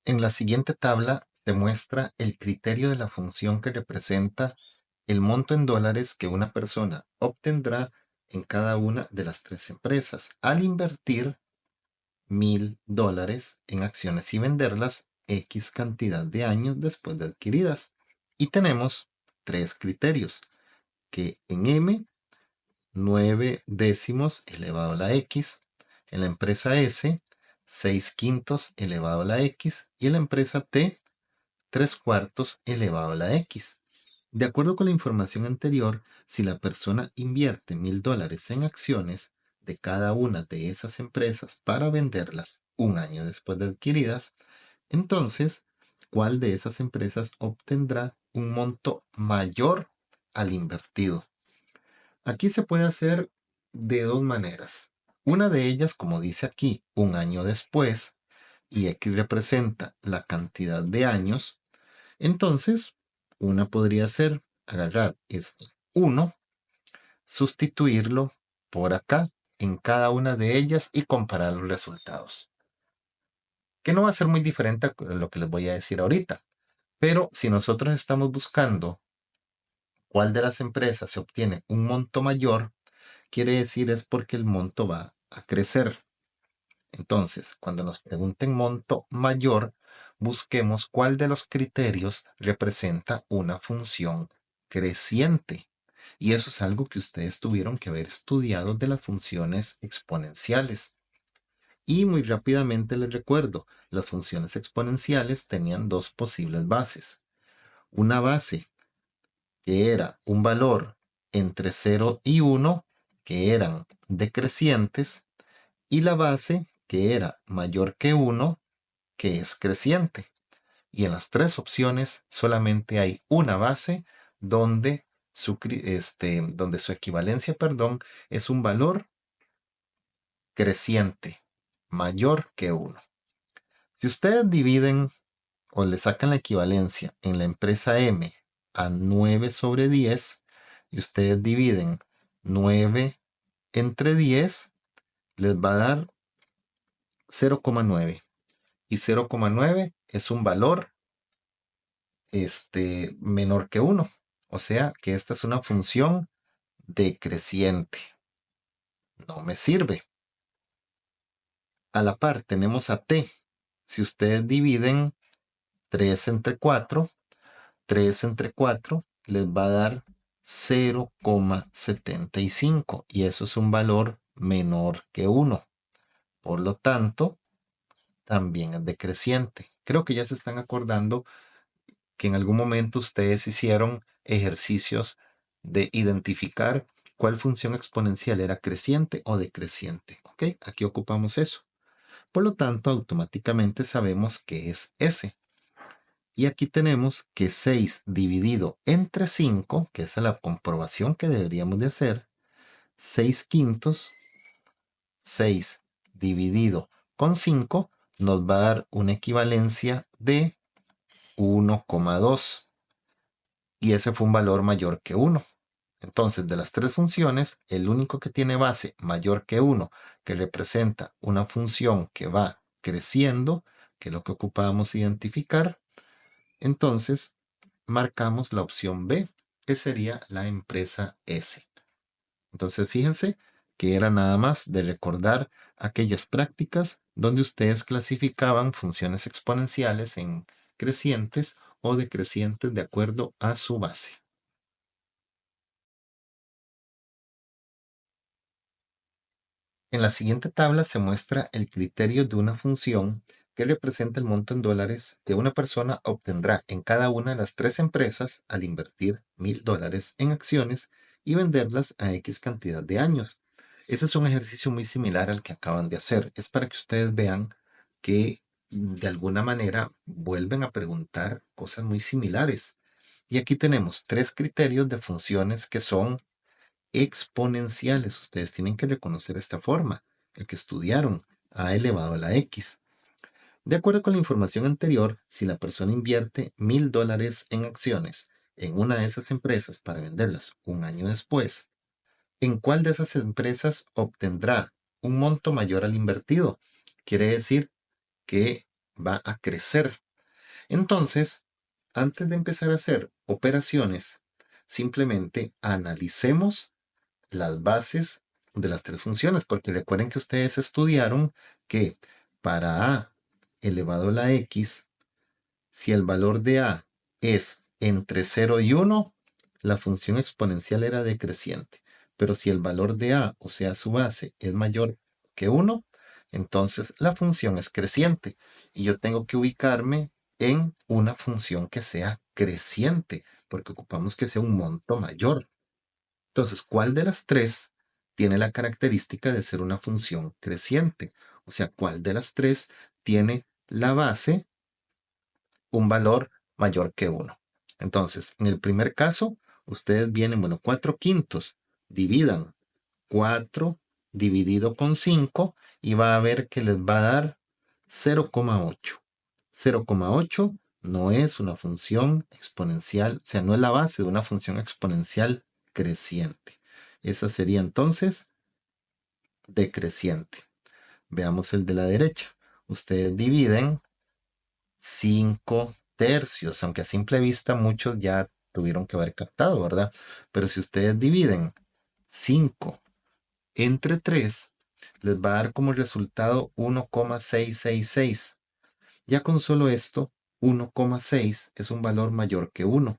En la siguiente tabla se muestra el criterio de la función que representa el monto en dólares que una persona obtendrá en cada una de las tres empresas al invertir $1000 en acciones y venderlas X cantidad de años después de adquiridas. Y tenemos tres criterios, que en M, 9 décimos elevado a la X, en la empresa S, 6 quintos elevado a la X, y en la empresa T, 3 cuartos elevado a la X. De acuerdo con la información anterior, si la persona invierte $1000 en acciones de cada una de esas empresas para venderlas un año después de adquiridas, entonces, ¿cuál de esas empresas obtendrá un monto mayor al invertido? Aquí se puede hacer de dos maneras. Una de ellas, como dice aquí, un año después, y X representa la cantidad de años, entonces una podría ser agarrar este 1, sustituirlo por acá en cada una de ellas y comparar los resultados. Que no va a ser muy diferente a lo que les voy a decir ahorita. Pero si nosotros estamos buscando cuál de las empresas se obtiene un monto mayor, quiere decir es porque el monto va a crecer. Entonces, cuando nos pregunten monto mayor, busquemos cuál de los criterios representa una función creciente. Y eso es algo que ustedes tuvieron que haber estudiado de las funciones exponenciales. Y muy rápidamente les recuerdo, las funciones exponenciales tenían dos posibles bases. Una base que era un valor entre 0 y 1, que eran decrecientes, y la base que era mayor que 1, que es creciente. Y en las tres opciones solamente hay una base donde donde su equivalencia, perdón, es un valor creciente, mayor que 1. Si ustedes dividen o le sacan la equivalencia en la empresa M a 9 sobre 10 y ustedes dividen 9 entre 10, les va a dar 0,9. Y 0,9 es un valor menor que 1. O sea que esta es una función decreciente. No me sirve. A la par tenemos a t. Si ustedes dividen 3 entre 4, 3 entre 4 les va a dar 0,75 y eso es un valor menor que 1. Por lo tanto, también es decreciente. Creo que ya se están acordando que en algún momento ustedes hicieron ejercicios de identificar cuál función exponencial era creciente o decreciente. ¿Ok? Aquí ocupamos eso. Por lo tanto, automáticamente sabemos que es S. Y aquí tenemos que 6 dividido entre 5, que esa es la comprobación que deberíamos de hacer, 6 quintos, 6 dividido con 5 nos va a dar una equivalencia de 1,2. Y ese fue un valor mayor que 1. Entonces, de las tres funciones, el único que tiene base mayor que 1, que representa una función que va creciendo, que es lo que ocupábamos identificar, entonces marcamos la opción B, que sería la empresa S. Entonces, fíjense que era nada más de recordar aquellas prácticas donde ustedes clasificaban funciones exponenciales en crecientes o decrecientes de acuerdo a su base. En la siguiente tabla se muestra el criterio de una función que representa el monto en dólares que una persona obtendrá en cada una de las tres empresas al invertir $1000 en acciones y venderlas a X cantidad de años. Ese es un ejercicio muy similar al que acaban de hacer. Es para que ustedes vean que de alguna manera vuelven a preguntar cosas muy similares. Y aquí tenemos tres criterios de funciones que son exponenciales. Ustedes tienen que reconocer esta forma, el que estudiaron, a elevado a la x. De acuerdo con la información anterior, si la persona invierte $1000 en acciones en una de esas empresas para venderlas un año después, ¿en cuál de esas empresas obtendrá un monto mayor al invertido? Quiere decir que va a crecer. Entonces, antes de empezar a hacer operaciones, simplemente analicemos las bases de las tres funciones, porque recuerden que ustedes estudiaron que para a elevado a la x, si el valor de a es entre 0 y 1, la función exponencial era decreciente. Pero si el valor de a, o sea, su base, es mayor que 1, entonces la función es creciente. Y yo tengo que ubicarme en una función que sea creciente, porque ocupamos que sea un monto mayor. Entonces, ¿cuál de las tres tiene la característica de ser una función creciente? O sea, ¿cuál de las tres tiene la base un valor mayor que 1? Entonces, en el primer caso, ustedes vienen, bueno, 4 quintos, dividan 4 dividido con 5 y va a ver que les va a dar 0,8. 0,8 no es una función exponencial, o sea, no es la base de una función exponencial creciente. Esa sería entonces decreciente. Veamos el de la derecha. Ustedes dividen 5 tercios, aunque a simple vista muchos ya tuvieron que haber captado, ¿verdad? Pero si ustedes dividen 5 entre 3, les va a dar como resultado 1,666. Ya con solo esto, 1,6 es un valor mayor que 1.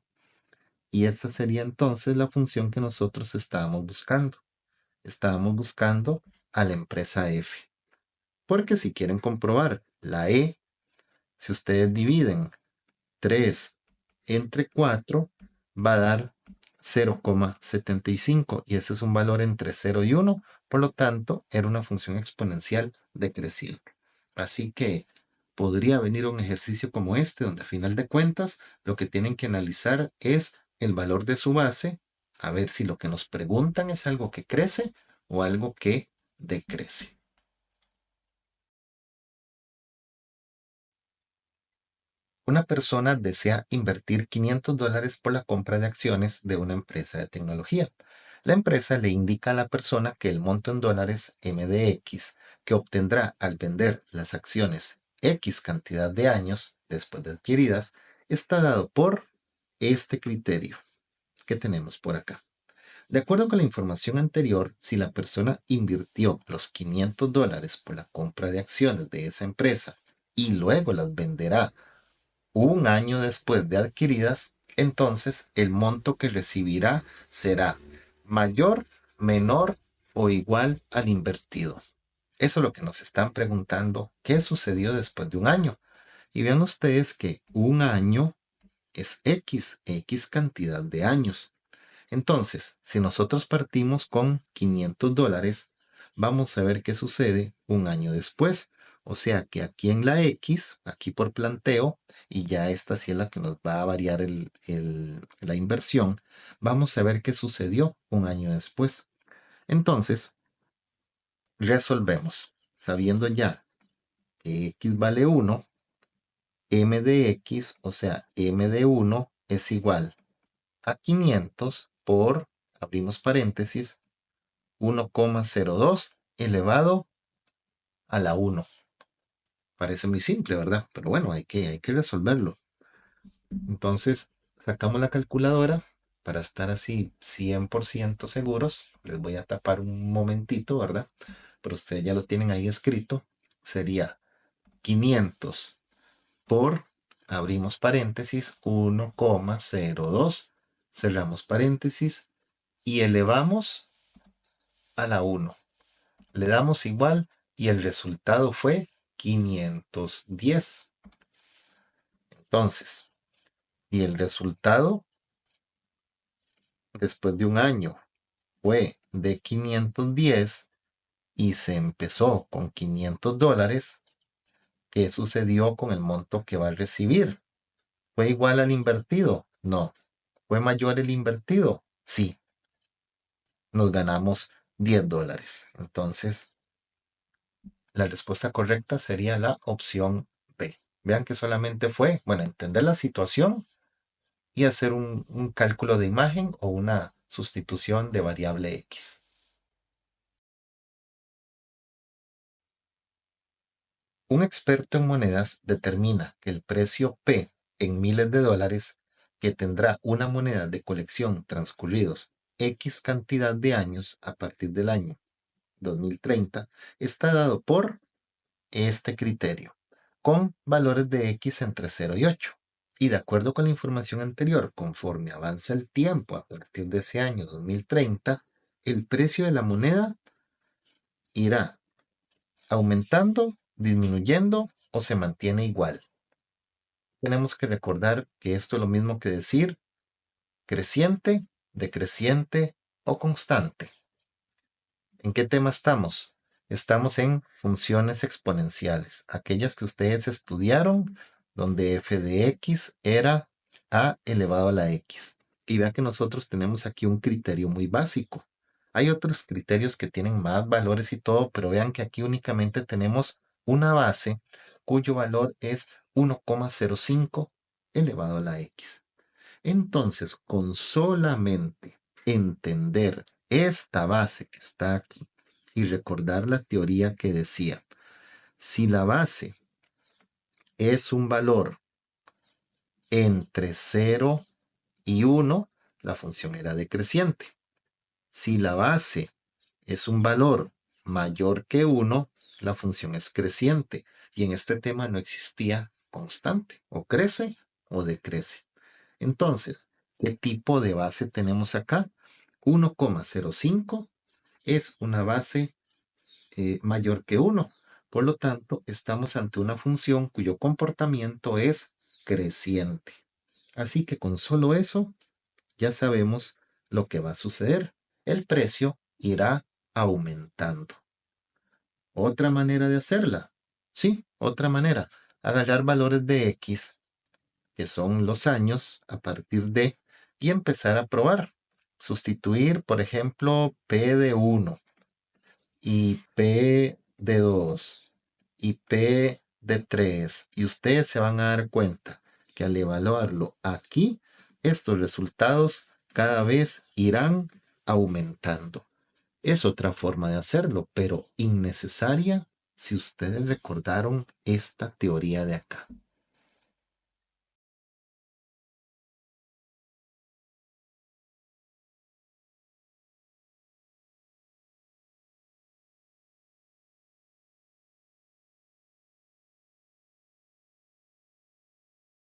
Y esta sería entonces la función que nosotros estábamos buscando. Estábamos buscando a la empresa F. Porque si quieren comprobar la E, si ustedes dividen 3 entre 4, va a dar 0,75 y ese es un valor entre 0 y 1, por lo tanto era una función exponencial decreciente. Así que podría venir un ejercicio como este, donde a final de cuentas lo que tienen que analizar es el valor de su base, a ver si lo que nos preguntan es algo que crece o algo que decrece. Una persona desea invertir $500 por la compra de acciones de una empresa de tecnología. La empresa le indica a la persona que el monto en dólares MDX que obtendrá al vender las acciones X cantidad de años después de adquiridas está dado por este criterio que tenemos por acá. De acuerdo con la información anterior, si la persona invirtió los $500 por la compra de acciones de esa empresa y luego las venderá un año después de adquiridas, entonces el monto que recibirá será mayor, menor o igual al invertido. Eso es lo que nos están preguntando, ¿qué sucedió después de un año? Y vean ustedes que un año es X cantidad de años. Entonces, si nosotros partimos con $500, vamos a ver qué sucede un año después. O sea que aquí en la X, aquí por planteo, y ya esta sí es la que nos va a variar la inversión, vamos a ver qué sucedió un año después. Entonces, resolvemos. Sabiendo ya que X vale 1, M de X, o sea, M de 1 es igual a 500 por, abrimos paréntesis, 1,02 elevado a la 1. Parece muy simple, ¿verdad? Pero bueno, hay que resolverlo. Entonces, sacamos la calculadora para estar así 100% seguros. Les voy a tapar un momentito, ¿verdad? Pero ustedes ya lo tienen ahí escrito. Sería 500 por, abrimos paréntesis, 1,02, cerramos paréntesis y elevamos a la 1. Le damos igual y el resultado fue 510. Entonces, si el resultado después de un año fue de 510 y se empezó con $500, ¿qué sucedió con el monto que va a recibir? ¿Fue igual al invertido? No. ¿Fue mayor el invertido? Sí. Nos ganamos $10. Entonces, la respuesta correcta sería la opción B. Vean que solamente fue, bueno, entender la situación y hacer un cálculo de imagen o una sustitución de variable X. Un experto en monedas determina que el precio P en miles de dólares que tendrá una moneda de colección transcurridos X cantidad de años a partir del año 2030 está dado por este criterio, con valores de X entre 0 y 8. Y de acuerdo con la información anterior, conforme avanza el tiempo a partir de ese año 2030, el precio de la moneda irá aumentando, disminuyendo o se mantiene igual. Tenemos que recordar que esto es lo mismo que decir creciente, decreciente o constante. ¿En qué tema estamos? Estamos en funciones exponenciales, aquellas que ustedes estudiaron, donde f de x era a elevado a la x. Y vea que nosotros tenemos aquí un criterio muy básico. Hay otros criterios que tienen más valores y todo, pero vean que aquí únicamente tenemos una base cuyo valor es 1,05 elevado a la x. Entonces, con solamente entender esta base que está aquí y recordar la teoría que decía, si la base es un valor entre 0 y 1, la función era decreciente. Si la base es un valor mayor que 1, la función es creciente. Y en este tema no existía constante, o crece o decrece. Entonces, ¿qué tipo de base tenemos acá? 1,05 es una base mayor que 1. Por lo tanto, estamos ante una función cuyo comportamiento es creciente. Así que con solo eso ya sabemos lo que va a suceder. El precio irá aumentando. Otra manera de hacerla. Sí, otra manera. Agarrar valores de X, que son los años a partir de, y empezar a probar. Sustituir, por ejemplo, P de 1 y P de 2 y P de 3. Y ustedes se van a dar cuenta que al evaluarlo aquí, estos resultados cada vez irán aumentando. Es otra forma de hacerlo, pero innecesaria si ustedes recordaron esta teoría de acá.